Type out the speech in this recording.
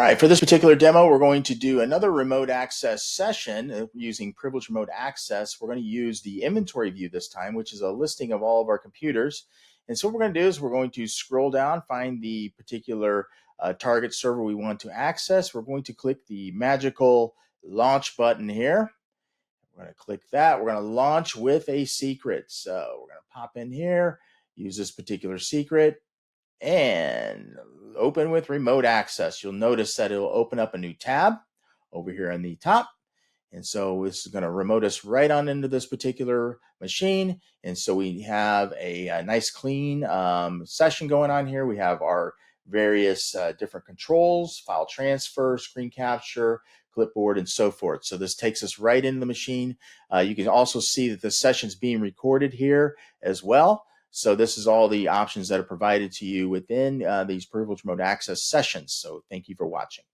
All right, for this particular demo, we're going to do another remote access session using privileged remote access. We're going to use the inventory view this time, which is a listing of all of our computers. And so what we're going to do is we're going to scroll down, find the particular target server we want to access. We're going to click the magical launch button here. We're going to click that. We're going to launch with a secret. So we're going to pop in here, use this particular secret, and open with remote access. You'll notice that it'll open up a new tab over here on the top. And so this is going to remote us right on into this particular machine. And so we have a nice clean session going on here. We have our various different controls, file transfer, screen capture, clipboard, and so forth. So this takes us right into the machine. You can also see that the session's being recorded here as well. So this is all the options that are provided to you within these privileged remote access sessions. So thank you for watching.